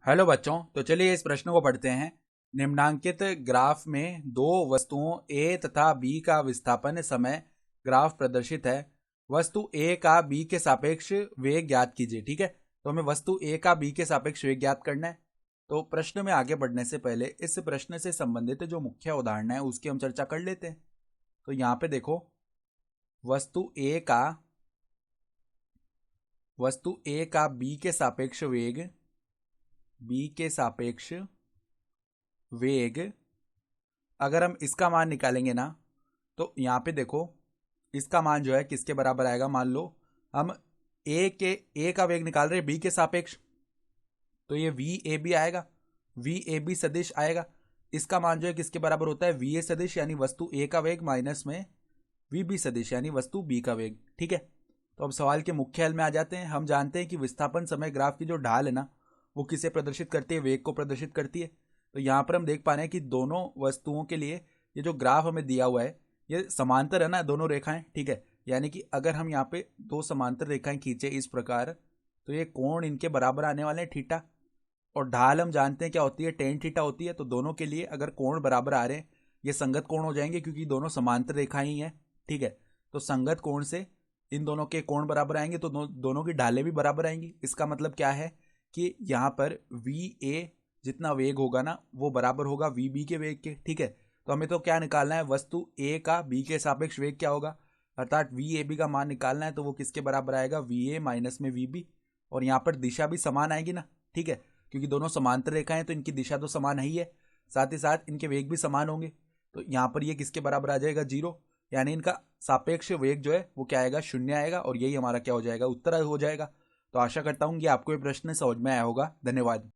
Hello बच्चों, तो चलिए इस प्रश्न को पढ़ते हैं। निम्नांकित ग्राफ में दो वस्तुओं ए तथा बी का विस्थापन समय ग्राफ प्रदर्शित है। वस्तु ए का बी के सापेक्ष वेग ज्ञात कीजिए। ठीक है, तो हमें वस्तु ए का बी के सापेक्ष वेग ज्ञात करना है। तो प्रश्न में आगे बढ़ने से पहले इस प्रश्न से संबंधित जो मुख्य उदाहरण है उसकी हम चर्चा कर लेते हैं। तो यहाँ पे देखो, वस्तु ए का बी के सापेक्ष वेग अगर हम इसका मान निकालेंगे ना, तो यहाँ पे देखो, इसका मान जो है किसके बराबर आएगा। मान लो हम ए का वेग निकाल रहे हैं बी के सापेक्ष, तो ये वी ए बी आएगा, वी ए बी सदिश आएगा। इसका मान जो है किसके बराबर होता है, वी ए सदिश यानी वस्तु ए का वेग माइनस में वी बी सदिश यानी वस्तु बी का वेग। ठीक है, तो अब सवाल के मुख्य हल में आ जाते हैं। हम जानते हैं कि विस्थापन समय ग्राफ की जो ढाल है ना, वो किसे प्रदर्शित करती है, वेग को प्रदर्शित करती है। तो यहाँ पर हम देख पा रहे हैं कि दोनों वस्तुओं के लिए ये जो ग्राफ हमें दिया हुआ है ये समांतर है ना, दोनों रेखाएं। ठीक है, यानी कि अगर हम यहाँ पे दो समांतर रेखाएं खींचे इस प्रकार, तो ये कोण इनके बराबर आने वाले हैं थीटा, और ढाल हम जानते हैं क्या होती है, टेन थीटा होती है। तो दोनों के लिए अगर कोण बराबर आ रहे हैं, ये संगत कोण हो जाएंगे क्योंकि दोनों समांतर रेखाएं ही हैं। ठीक है, तो संगत कोण से इन दोनों के कोण बराबर आएंगे, तो दोनों की ढालें भी बराबर आएंगी। इसका मतलब क्या है कि यहाँ पर वी ए जितना वेग होगा ना, वो बराबर होगा वी बी के वेग के। ठीक है, तो हमें तो क्या निकालना है, वस्तु ए का बी के सापेक्ष वेग क्या होगा, अर्थात वी ए बी का मान निकालना है। तो वो किसके बराबर आएगा, वी ए माइनस में वी बी, और यहाँ पर दिशा भी समान आएगी ना। ठीक है, क्योंकि दोनों समांतर रेखाएं हैं तो इनकी दिशा तो समान है ही है, साथ ही साथ इनके वेग भी समान होंगे। तो यहाँ पर ये किसके बराबर आ जाएगा, जीरो, यानी इनका सापेक्ष वेग जो है वो क्या आएगा, शून्य आएगा, और यही हमारा क्या हो जाएगा, उत्तर हो जाएगा। तो आशा करता हूँ कि आपको ये प्रश्न समझ में आया होगा। धन्यवाद।